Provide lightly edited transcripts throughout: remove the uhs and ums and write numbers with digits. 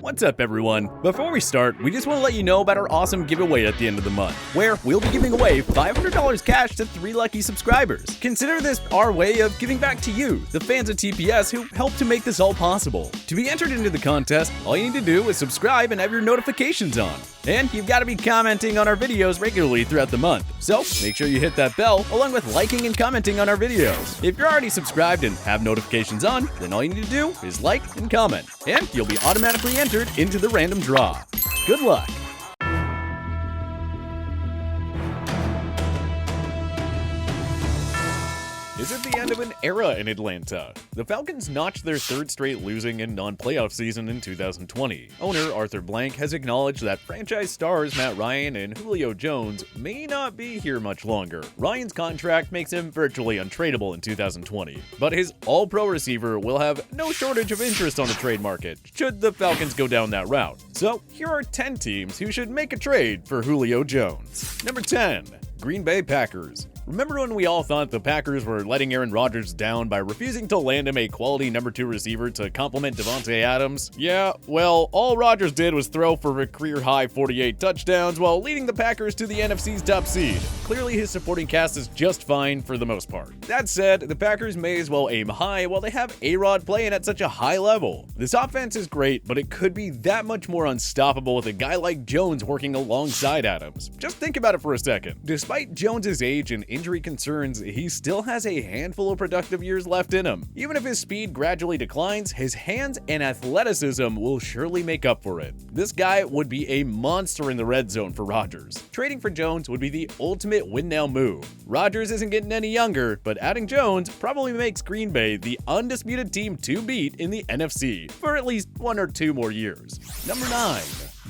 What's up, everyone? Before we start, we just want to let you know about our awesome giveaway at the end of the month, where we'll be giving away $500 cash to 3 lucky subscribers. Consider this our way of giving back to you, the fans of TPS who helped to make this all possible. To be entered into the contest, all you need to do is subscribe and have your notifications on. And you've got to be commenting on our videos regularly throughout the month. So make sure you hit that bell along with liking and commenting on our videos. If you're already subscribed and have notifications on, then all you need to do is like and comment, and you'll be automatically entered into the random draw. Good luck! Is it the end of an era in Atlanta? The Falcons notched their third straight losing and non-playoff season in 2020. Owner Arthur Blank has acknowledged that franchise stars Matt Ryan and Julio Jones may not be here much longer. Ryan's contract makes him virtually untradeable in 2020, but his all-pro receiver will have no shortage of interest on the trade market should the Falcons go down that route. So here are 10 teams who should make a trade for Julio Jones. Number 10. Green Bay Packers. Remember when we all thought the Packers were letting Aaron Rodgers down by refusing to land him a quality number 2 receiver to complement Davante Adams? Yeah, well, all Rodgers did was throw for a career-high 48 touchdowns while leading the Packers to the NFC's top seed. Clearly, his supporting cast is just fine for the most part. That said, the Packers may as well aim high while they have A-Rod playing at such a high level. This offense is great, but it could be that much more unstoppable with a guy like Jones working alongside Adams. Just think about it for a second. Despite Jones's age and injury concerns, he still has a handful of productive years left in him. Even if his speed gradually declines, his hands and athleticism will surely make up for it. This guy would be a monster in the red zone for Rodgers. Trading for Jones would be the ultimate win-now move. Rodgers isn't getting any younger, but adding Jones probably makes Green Bay the undisputed team to beat in the NFC for at least 1 or 2 more years. Number 9.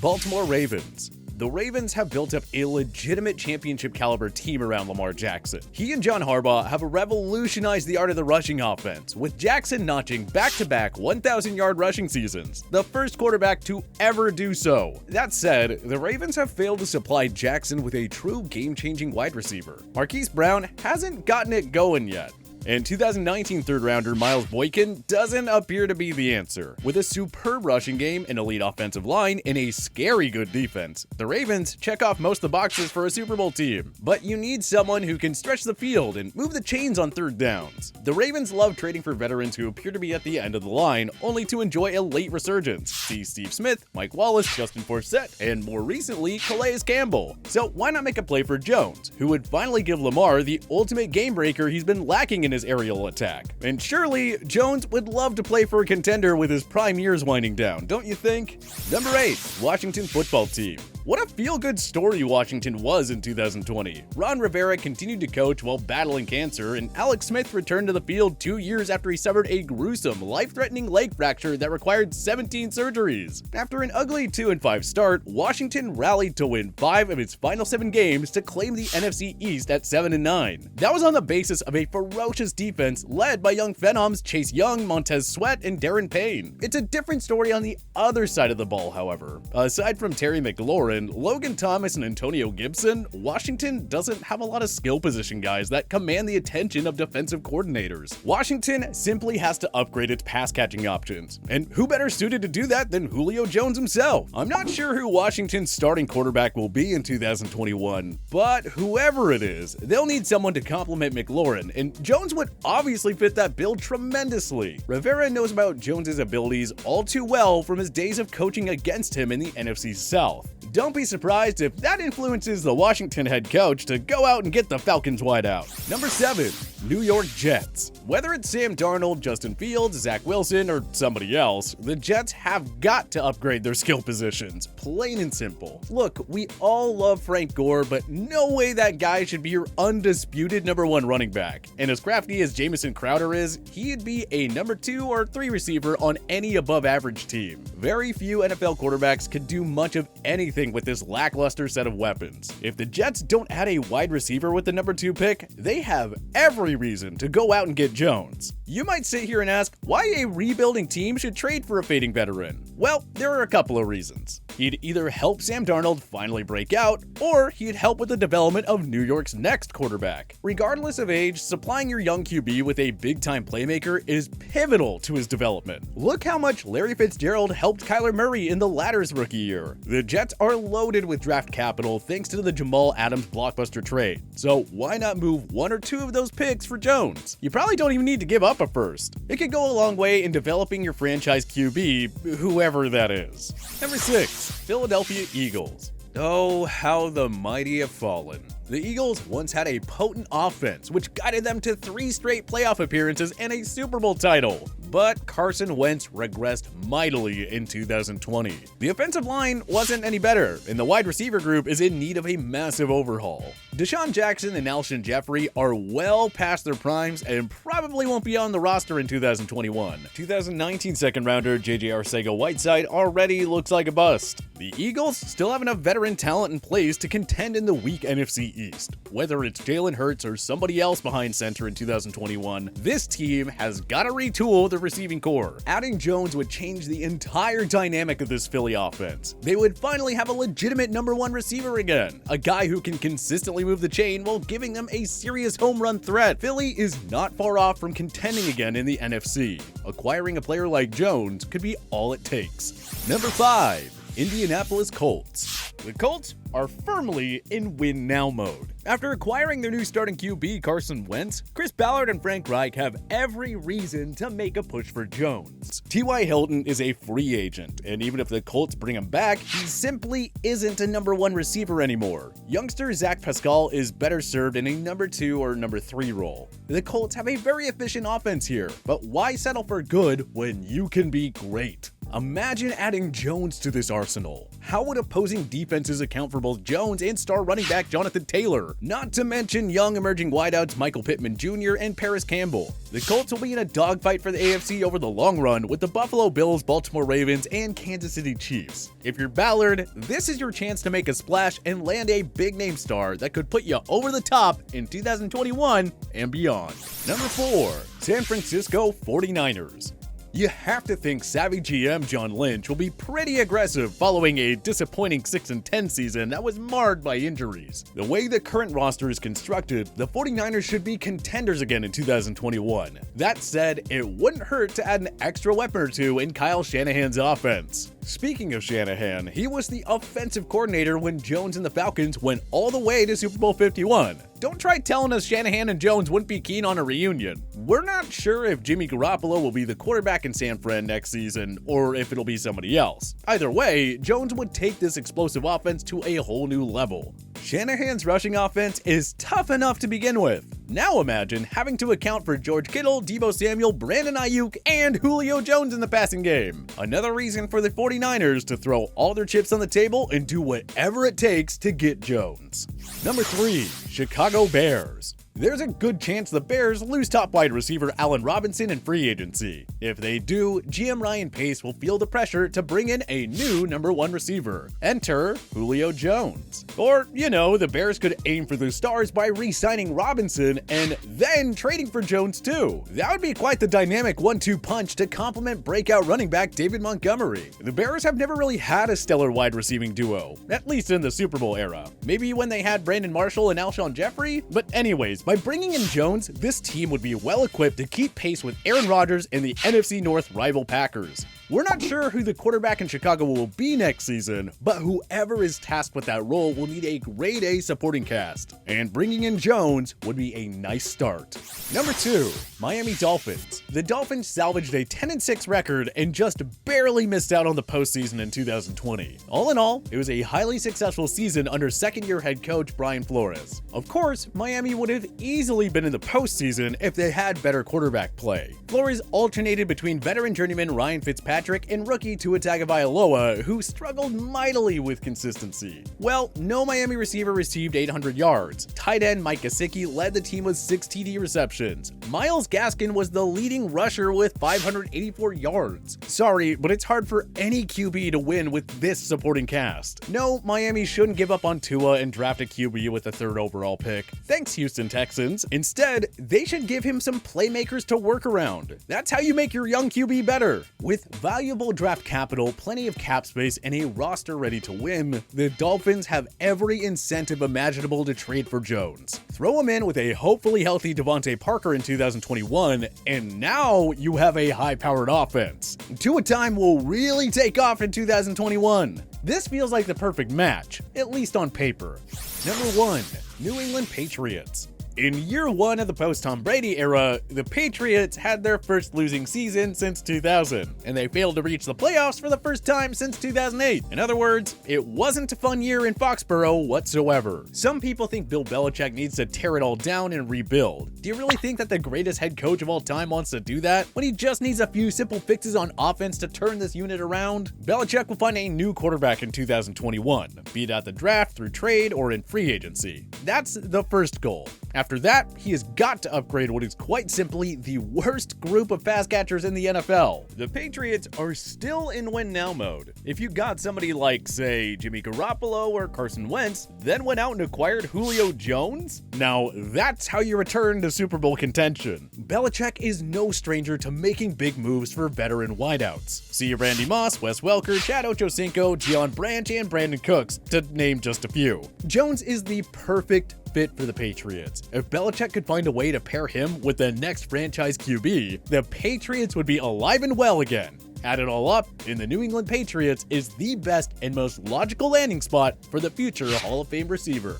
Baltimore Ravens. The Ravens have built up a legitimate championship caliber team around Lamar Jackson. He and John Harbaugh have revolutionized the art of the rushing offense, with Jackson notching back-to-back 1,000-yard rushing seasons, the first quarterback to ever do so. That said, the Ravens have failed to supply Jackson with a true game-changing wide receiver. Marquise Brown hasn't gotten it going yet. And 2019 third-rounder Miles Boykin doesn't appear to be the answer. With a superb rushing game, an elite offensive line, and a scary good defense, the Ravens check off most of the boxes for a Super Bowl team. But you need someone who can stretch the field and move the chains on third downs. The Ravens love trading for veterans who appear to be at the end of the line, only to enjoy a late resurgence. See Steve Smith, Mike Wallace, Justin Forsett, and more recently, Calais Campbell. So why not make a play for Jones, who would finally give Lamar the ultimate game breaker he's been lacking in his aerial attack? And surely, Jones would love to play for a contender with his prime years winding down, don't you think? Number 8. Washington Football Team. What a feel-good story Washington was in 2020. Ron Rivera continued to coach while battling cancer, and Alex Smith returned to the field 2 years after he suffered a gruesome, life-threatening leg fracture that required 17 surgeries. After an ugly 2-5 start, Washington rallied to win 5 of its final 7 games to claim the NFC East at 7-9. That was on the basis of a ferocious defense led by young phenoms Chase Young, Montez Sweat, and Darren Payne. It's a different story on the other side of the ball, however. Aside from Terry McLaurin, Logan Thomas, and Antonio Gibson, Washington doesn't have a lot of skill position guys that command the attention of defensive coordinators. Washington simply has to upgrade its pass-catching options, and who better suited to do that than Julio Jones himself? I'm not sure who Washington's starting quarterback will be in 2021, but whoever it is, they'll need someone to complement McLaurin, and Jones would obviously fit that bill tremendously. Rivera knows about Jones's abilities all too well from his days of coaching against him in the NFC South. Don't be surprised if that influences the Washington head coach to go out and get the Falcons wideout. Number 7. New York Jets. Whether it's Sam Darnold, Justin Fields, Zach Wilson, or somebody else, the Jets have got to upgrade their skill positions, plain and simple. Look, we all love Frank Gore, but no way that guy should be your undisputed number 1 running back. And as crafty as Jamison Crowder is, he'd be a number 2 or 3 receiver on any above-average team. Very few NFL quarterbacks could do much of anything with this lackluster set of weapons. If the Jets don't add a wide receiver with the number 2 pick, they have every reason to go out and get Jones. You might sit here and ask why a rebuilding team should trade for a fading veteran. Well, there are a couple of reasons. He'd either help Sam Darnold finally break out, or he'd help with the development of New York's next quarterback. Regardless of age, supplying your young QB with a big-time playmaker is pivotal to his development. Look how much Larry Fitzgerald helped Kyler Murray in the latter's rookie year. The Jets are loaded with draft capital thanks to the Jamal Adams blockbuster trade, so why not move one or two of those picks for Jones? You probably don't even need to give up a first. It could go a long way in developing your franchise QB, whoever that is. Number 6. Philadelphia Eagles. Oh, how the mighty have fallen. The Eagles once had a potent offense, which guided them to 3 straight playoff appearances and a Super Bowl title. But Carson Wentz regressed mightily in 2020. The offensive line wasn't any better, and the wide receiver group is in need of a massive overhaul. Deshaun Jackson and Alshon Jeffrey are well past their primes and probably won't be on the roster in 2021. 2019 second-rounder J.J. Arcega-Whiteside already looks like a bust. The Eagles still have enough veteran talent in place to contend in the weak NFC East. Whether it's Jalen Hurts or somebody else behind center in 2021, this team has got to retool the receiving core. Adding Jones would change the entire dynamic of this Philly offense. They would finally have a legitimate number 1 receiver again, a guy who can consistently move the chain while giving them a serious home run threat. Philly is not far off from contending again in the NFC. Acquiring a player like Jones could be all it takes. Number 5. Indianapolis Colts. The Colts are firmly in win now mode. After acquiring their new starting QB Carson Wentz, Chris Ballard and Frank Reich have every reason to make a push for Jones. T.Y. Hilton is a free agent, and even if the Colts bring him back, he simply isn't a number 1 receiver anymore. Youngster Zach Pascal is better served in a number 2 or number 3 role. The Colts have a very efficient offense here, but why settle for good when you can be great? Imagine adding Jones to this arsenal. How would opposing defenses account for both Jones and star running back Jonathan Taylor? Not to mention young emerging wideouts Michael Pittman Jr. and Paris Campbell. The Colts will be in a dogfight for the AFC over the long run with the Buffalo Bills, Baltimore Ravens, and Kansas City Chiefs. If you're Ballard, this is your chance to make a splash and land a big-name star that could put you over the top in 2021 and beyond. Number 4. San Francisco 49ers. You have to think savvy GM John Lynch will be pretty aggressive following a disappointing 6-10 season that was marred by injuries. The way the current roster is constructed, the 49ers should be contenders again in 2021. That said, it wouldn't hurt to add an extra weapon or two in Kyle Shanahan's offense. Speaking of Shanahan, he was the offensive coordinator when Jones and the Falcons went all the way to Super Bowl 51. Don't try telling us Shanahan and Jones wouldn't be keen on a reunion. We're not sure if Jimmy Garoppolo will be the quarterback in San Fran next season, or if it'll be somebody else. Either way, Jones would take this explosive offense to a whole new level. Shanahan's rushing offense is tough enough to begin with. Now imagine having to account for George Kittle, Deebo Samuel, Brandon Ayuk, and Julio Jones in the passing game. Another reason for the 49ers to throw all their chips on the table and do whatever it takes to get Jones. Number 3. Chicago Bears. There's a good chance the Bears lose top wide receiver Allen Robinson in free agency. If they do, GM Ryan Pace will feel the pressure to bring in a new number 1 receiver. Enter Julio Jones. Or, the Bears could aim for the stars by re-signing Robinson and then trading for Jones too. That would be quite the dynamic 1-2 punch to complement breakout running back David Montgomery. The Bears have never really had a stellar wide receiving duo, at least in the Super Bowl era. Maybe when they had Brandon Marshall and Alshon Jeffrey? But anyways, by bringing in Jones, this team would be well equipped to keep pace with Aaron Rodgers and the NFC North rival Packers. We're not sure who the quarterback in Chicago will be next season, but whoever is tasked with that role will need a grade A supporting cast, and bringing in Jones would be a nice start. Number 2. Miami Dolphins. The Dolphins salvaged a 10-6 record and just barely missed out on the postseason in 2020. All in all, it was a highly successful season under second-year head coach Brian Flores. Of course, Miami would have easily been in the postseason if they had better quarterback play. Flores alternated between veteran journeyman Ryan Fitzpatrick and rookie Tua Tagovailoa, who struggled mightily with consistency. Well, no Miami receiver received 800 yards. Tight end Mike Gesicki led the team with 6 TD receptions. Myles Gaskin was the leading rusher with 584 yards. Sorry, but it's hard for any QB to win with this supporting cast. No, Miami shouldn't give up on Tua and draft a QB with the 3rd overall pick. Thanks, Houston Texans. Instead, they should give him some playmakers to work around. That's how you make your young QB better. With valuable draft capital, plenty of cap space, and a roster ready to win, the Dolphins have every incentive imaginable to trade for Jones. Throw him in with a hopefully healthy Devontae Parker in 2021, and now you have a high-powered offense. Tua time will really take off in 2021. This feels like the perfect match, at least on paper. Number 1. New England Patriots. In year 1 of the post-Tom Brady era, the Patriots had their first losing season since 2000, and they failed to reach the playoffs for the first time since 2008. In other words, it wasn't a fun year in Foxborough whatsoever. Some people think Bill Belichick needs to tear it all down and rebuild. Do you really think that the greatest head coach of all time wants to do that, when he just needs a few simple fixes on offense to turn this unit around? Belichick will find a new quarterback in 2021, be it at the draft, through trade, or in free agency. That's the first goal. After that, he has got to upgrade what is quite simply the worst group of pass catchers in the NFL. The Patriots are still in win-now mode. If you got somebody like, say, Jimmy Garoppolo or Carson Wentz, then went out and acquired Julio Jones, now that's how you return to Super Bowl contention. Belichick is no stranger to making big moves for veteran wideouts. See Randy Moss, Wes Welker, Chad Ochocinco, Gion Branch, and Brandon Cooks, to name just a few. Jones is the perfect fit for the Patriots. If Belichick could find a way to pair him with the next franchise QB, the Patriots would be alive and well again. Add it all up, and the New England Patriots is the best and most logical landing spot for the future Hall of Fame receiver.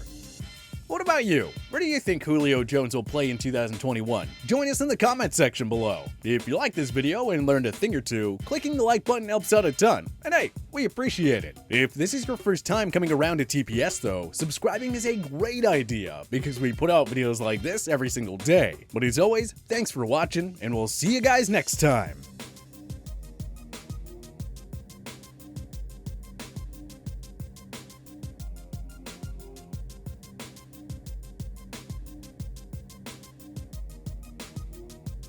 What about you? Where do you think Julio Jones will play in 2021? Join us in the comment section below. If you like this video and learned a thing or two, clicking the like button helps out a ton. And hey, we appreciate it. If this is your first time coming around to TPS though, subscribing is a great idea because we put out videos like this every single day. But as always, thanks for watching and we'll see you guys next time.